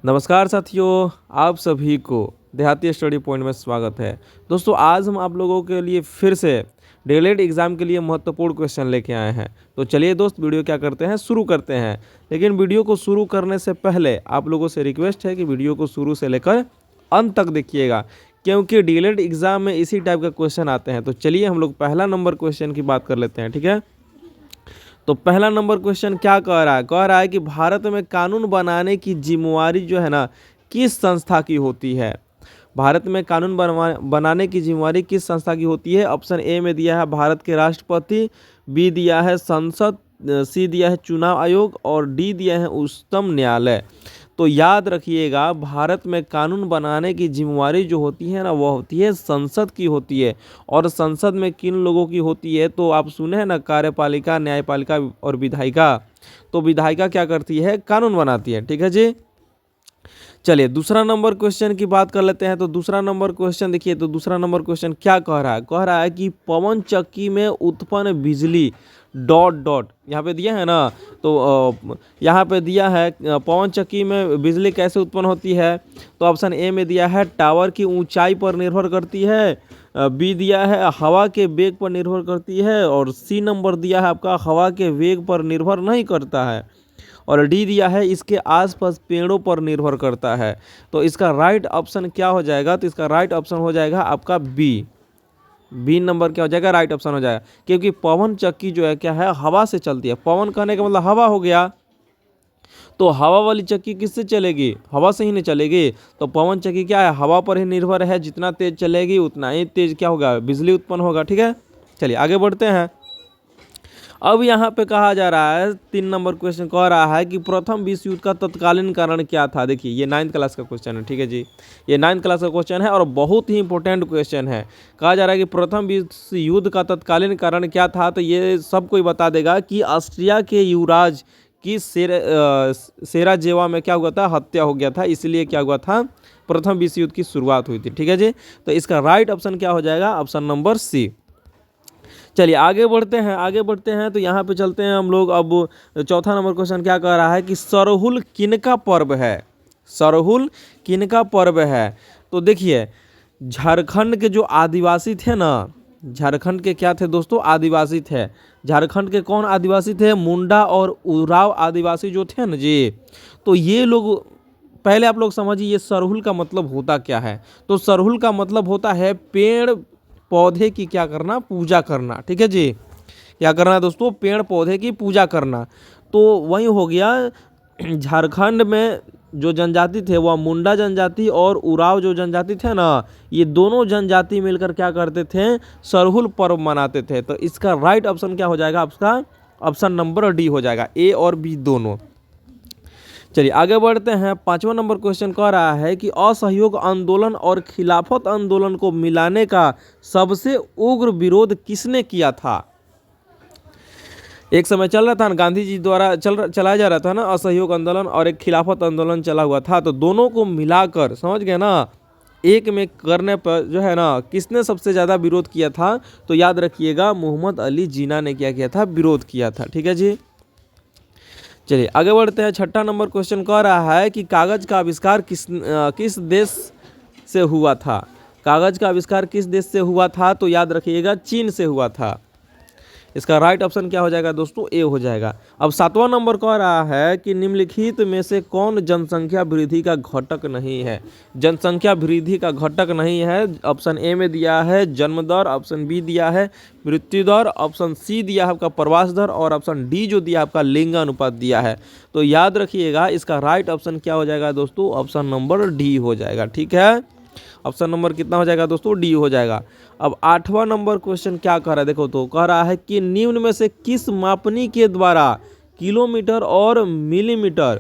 नमस्कार साथियों, आप सभी को देहाती स्टडी पॉइंट में स्वागत है। दोस्तों, आज हम आप लोगों के लिए फिर से डीएलएड एग्ज़ाम के लिए महत्वपूर्ण क्वेश्चन लेके आए हैं। तो चलिए दोस्त, वीडियो क्या करते हैं, शुरू करते हैं। लेकिन वीडियो को शुरू करने से पहले आप लोगों से रिक्वेस्ट है कि वीडियो को शुरू से लेकर अंत तक देखिएगा, क्योंकि डीएलएड एग्ज़ाम में इसी टाइप का क्वेश्चन आते हैं। तो चलिए हम लोग पहला नंबर क्वेश्चन की बात कर लेते हैं, ठीक है। तो पहला नंबर क्वेश्चन क्या कह रहा है? कह रहा है कि भारत में कानून बनाने की जिम्मेवारी जो है ना, किस संस्था की होती है? भारत में कानून बनाने की जिम्मेवारी किस संस्था की होती है? ऑप्शन ए में दिया है भारत के राष्ट्रपति, बी दिया है संसद, सी दिया है चुनाव आयोग और डी दिया है उच्चतम न्यायालय। तो याद रखिएगा, भारत में कानून बनाने की जिम्मेवारी जो होती है ना, वह होती है संसद की होती है। और संसद में किन लोगों की होती है? तो आप सुने हैं ना, कार्यपालिका, न्यायपालिका और विधायिका। तो विधायिका क्या करती है? कानून बनाती है, ठीक है जी। चलिए दूसरा नंबर क्वेश्चन की बात कर लेते हैं। तो दूसरा नंबर क्वेश्चन देखिए, तो दूसरा नंबर क्वेश्चन क्या कह रहा है? कह रहा है कि पवन चक्की में उत्पन्न बिजली डॉट डॉट, यहाँ पे दिया है ना, तो यहाँ पे दिया है पवन चक्की में बिजली कैसे उत्पन्न होती है? तो ऑप्शन ए में दिया है टावर की ऊंचाई पर निर्भर करती है, बी दिया है हवा के वेग पर निर्भर करती है और सी नंबर दिया है आपका हवा के वेग पर निर्भर नहीं करता है और डी दिया है इसके आसपास पेड़ों पर निर्भर करता है। तो इसका राइट ऑप्शन क्या हो जाएगा? तो इसका राइट ऑप्शन हो जाएगा आपका बी नंबर क्या हो जाएगा? राइट ऑप्शन हो जाएगा, क्योंकि पवन चक्की जो है क्या है? हवा से चलती है। पवन कहने का मतलब हवा हो गया, तो हवा वाली चक्की किससे चलेगी? हवा से ही नहीं चलेगी। तो पवन चक्की क्या है? हवा पर ही निर्भर है। जितना तेज चलेगी उतना ही तेज क्या होगा? बिजली उत्पन्न होगा, ठीक है। चलिए आगे बढ़ते हैं। अब यहाँ पे कहा जा रहा है, 3 नंबर क्वेश्चन कह रहा है कि प्रथम विश्व युद्ध का तत्कालीन कारण क्या था? देखिए ये 9th क्लास का क्वेश्चन है, ठीक है जी। ये 9th क्लास का क्वेश्चन है और बहुत ही इंपॉर्टेंट क्वेश्चन है। कहा जा रहा है कि प्रथम विश्व युद्ध का तत्कालीन कारण क्या था? तो ये सब कोई बता देगा कि ऑस्ट्रिया के युवराज की सेराजेवा में क्या हुआ था? हत्या हो गया था, इसलिए क्या हुआ था? प्रथम विश्व युद्ध की शुरुआत हुई थी, ठीक है जी। तो इसका राइट ऑप्शन क्या हो जाएगा? Option number C. चलिए आगे बढ़ते हैं। तो यहाँ पे चलते हैं हम लोग। अब चौथा नंबर क्वेश्चन क्या कह रहा है कि सरहुल किनका पर्व है? सरहुल किनका पर्व है? तो देखिए, झारखंड के जो आदिवासी थे ना, झारखंड के क्या थे दोस्तों? आदिवासी थे। झारखंड के कौन आदिवासी थे? मुंडा और उरांव आदिवासी जो थे ना जी। तो ये लोग, पहले आप लोग समझिए ये सरहुल का मतलब होता क्या है। तो सरहुल का मतलब होता है पेड़ पौधे की क्या करना? पूजा करना, ठीक है जी। क्या करना दोस्तों? पेड़ पौधे की पूजा करना। तो वही हो गया। झारखंड में जो जनजाति थे वह मुंडा जनजाति और उरांव जो जनजाति थे ना, ये दोनों जनजाति मिलकर क्या करते थे? सरहुल पर्व मनाते थे। तो इसका राइट ऑप्शन क्या हो जाएगा? आपका ऑप्शन नंबर डी हो जाएगा, ए और बी दोनों। चलिए आगे बढ़ते हैं। 5वां नंबर क्वेश्चन कह रहा है कि असहयोग आंदोलन और खिलाफत आंदोलन को मिलाने का सबसे उग्र विरोध किसने किया था? एक समय चल रहा था ना, गांधी जी द्वारा चलाया जा रहा था ना असहयोग आंदोलन, और एक खिलाफत आंदोलन चला हुआ था। तो दोनों को मिलाकर, समझ गए ना, एक में करने पर जो है ना, किसने सबसे ज़्यादा विरोध किया था? तो याद रखिएगा, मोहम्मद अली जिन्ना ने क्या किया था? विरोध किया था, ठीक है जी। चलिए आगे बढ़ते हैं। 6ठा नंबर क्वेश्चन कह रहा है कि कागज का आविष्कार किस देश से हुआ था? कागज का आविष्कार किस देश से हुआ था? तो याद रखिएगा, चीन से हुआ था। इसका राइट ऑप्शन क्या हो जाएगा दोस्तों? ए हो जाएगा। अब 7वां नंबर कह रहा है कि निम्नलिखित में से कौन जनसंख्या वृद्धि का घटक नहीं है? जनसंख्या वृद्धि का घटक नहीं है। ऑप्शन ए में दिया है जन्म दर, ऑप्शन बी दिया है मृत्यु दर, ऑप्शन सी दिया है आपका प्रवास दर और ऑप्शन डी जो दिया है आपका लिंगानुपात दिया है। तो याद रखिएगा, इसका राइट ऑप्शन क्या हो जाएगा दोस्तों? ऑप्शन नंबर डी हो जाएगा, ठीक है। ऑप्शन नंबर कितना हो जाएगा दोस्तों? डी हो जाएगा। अब 8वां नंबर क्वेश्चन क्या कह रहा है? देखो, तो कह रहा है कि निम्न में से किस मापनी के द्वारा किलोमीटर और मिलीमीटर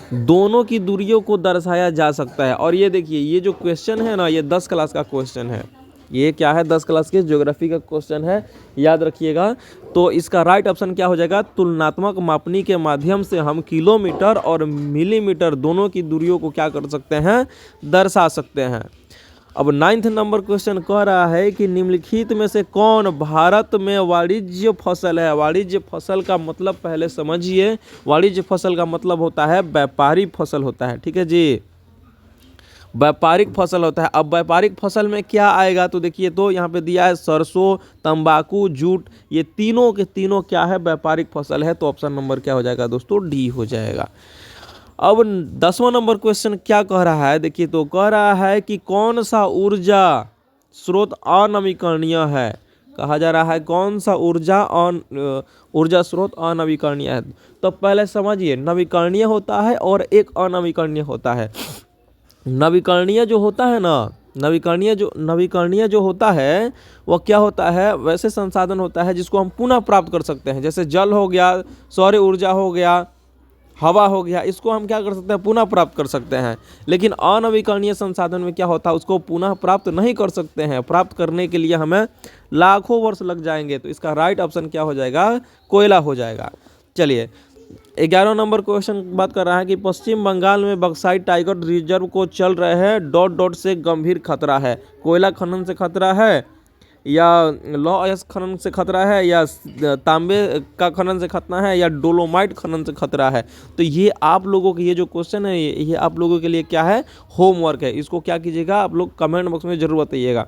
दोनों की दूरियों को दर्शाया जा सकता है? और ये देखिए, ये जो क्वेश्चन है ना, ये 10 क्लास का क्वेश्चन है। ये क्या है? 10 क्लास के ज्योग्राफी का क्वेश्चन है, याद रखिएगा। तो इसका राइट ऑप्शन क्या हो जाएगा? तुलनात्मक मापनी के माध्यम से हम किलोमीटर और मिलीमीटर दोनों की दूरियों को क्या कर सकते हैं? दर्शा सकते हैं। अब 9th नंबर क्वेश्चन कह रहा है कि निम्नलिखित में से कौन भारत में वाणिज्य फसल है। वाणिज्य फसल का मतलब पहले समझिए, वाणिज्य फसल का मतलब होता है व्यापारिक फसल होता है, ठीक है जी, व्यापारिक फसल होता है। अब व्यापारिक फसल में क्या आएगा तो देखिए, तो यहाँ पे दिया है सरसों, तंबाकू, जूट, ये तीनों के तीनों क्या है, व्यापारिक फसल है। तो ऑप्शन नंबर क्या हो जाएगा दोस्तों, डी हो जाएगा। अब 10वां नंबर क्वेश्चन क्या कह रहा है, देखिए तो कह रहा है कि कौन सा ऊर्जा स्रोत अनवीकरणीय है। कहा जा रहा है कौन सा ऊर्जा स्रोत अनवीकरणीय है। तो पहले समझिए, नवीकरणीय होता है और एक अनवीकरणीय होता है। नवीकरणीय जो होता है ना, नवीकरणीय जो होता है वह क्या होता है, वैसे संसाधन होता है जिसको हम पुनः प्राप्त कर सकते हैं। जैसे जल हो गया, सौर ऊर्जा हो गया, हवा हो गया, इसको हम क्या कर सकते हैं, पुनः प्राप्त कर सकते हैं। लेकिन अनवीकरणीय संसाधन में क्या होता है, उसको पुनः प्राप्त नहीं कर सकते हैं। प्राप्त करने के लिए हमें लाखों वर्ष लग जाएंगे। तो इसका राइट ऑप्शन क्या हो जाएगा, कोयला हो जाएगा। चलिए 11वां नंबर क्वेश्चन बात कर रहा है कि पश्चिम बंगाल में बक्साइट टाइगर रिजर्व को चल रहे हैं डॉट डॉट से गंभीर खतरा है। कोयला खनन से खतरा है, या लौह अयस्क खनन से खतरा है, या तांबे का खनन से खतरा है, या डोलोमाइट खनन से खतरा है। तो ये आप लोगों के ये जो क्वेश्चन है, ये आप लोगों के लिए क्या है, होमवर्क है। इसको क्या कीजिएगा, आप लोग कमेंट बॉक्स में जरूर बताइएगा।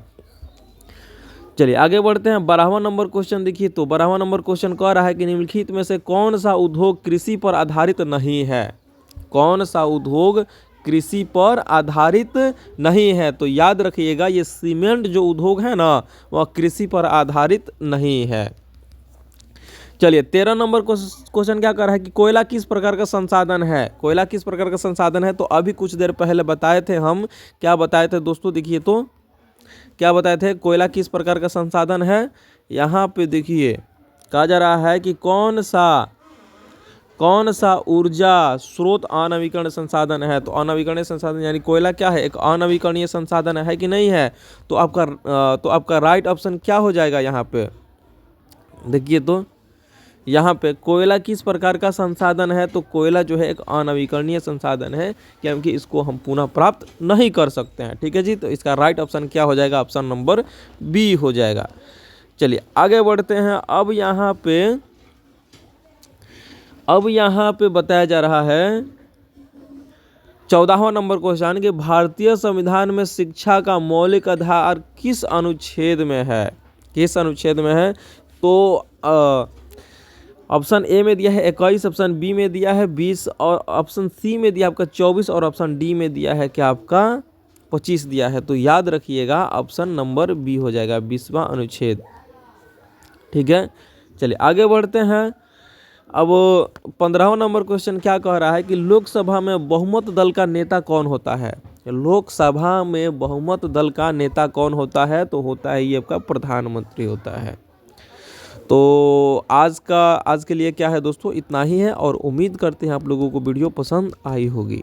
चलिए आगे बढ़ते हैं। 12वां नंबर क्वेश्चन देखिए, तो 12वां नंबर क्वेश्चन कह रहा है कि निम्नलिखित में से कौन सा उद्योग कृषि पर आधारित नहीं है। कौन सा उद्योग कृषि पर आधारित नहीं है। तो याद रखिएगा, ये सीमेंट जो उद्योग है ना, वह कृषि पर आधारित नहीं है। चलिए 13 नंबर क्वेश्चन क्या कर रहा है कि कोयला किस प्रकार का संसाधन है। कोयला किस प्रकार का संसाधन है, तो अभी कुछ देर पहले बताए थे हम, क्या बताए थे दोस्तों, देखिए तो क्या बताए थे, कोयला किस प्रकार का संसाधन है। यहाँ पे देखिए कहा जा रहा है कि कौन सा ऊर्जा स्रोत अनवीकरणीय संसाधन है। तो अनवीकरणीय संसाधन यानी कोयला क्या है, एक अनवीकरणीय संसाधन है कि नहीं है। तो आपका राइट ऑप्शन क्या हो जाएगा। यहाँ पे देखिए, तो यहाँ पे कोयला किस प्रकार का संसाधन है, तो कोयला जो है एक अनवीकरणीय संसाधन है, क्योंकि इसको हम पुनः प्राप्त नहीं कर सकते हैं, ठीक है जी। तो इसका राइट ऑप्शन क्या हो जाएगा, ऑप्शन नंबर बी हो जाएगा। चलिए आगे बढ़ते हैं। अब यहाँ पे बताया जा रहा है 14वां नंबर क्वेश्चन कि भारतीय संविधान में शिक्षा का मौलिक आधार किस अनुच्छेद में है। किस अनुच्छेद में है, तो ऑप्शन ए में दिया है 21, ऑप्शन बी में दिया है 20, और ऑप्शन सी में दिया आपका 24, और ऑप्शन डी में दिया है क्या आपका 25 दिया है। तो याद रखिएगा ऑप्शन नंबर बी हो जाएगा, 20वां अनुच्छेद, ठीक है। चलिए आगे बढ़ते हैं। अब 15वां नंबर क्वेश्चन क्या कह रहा है कि लोकसभा में बहुमत दल का नेता कौन होता है। लोकसभा में बहुमत दल का नेता कौन होता है, तो होता है ये आपका प्रधानमंत्री होता है। तो आज के लिए क्या है दोस्तों, इतना ही है, और उम्मीद करते हैं आप लोगों को वीडियो पसंद आई होगी।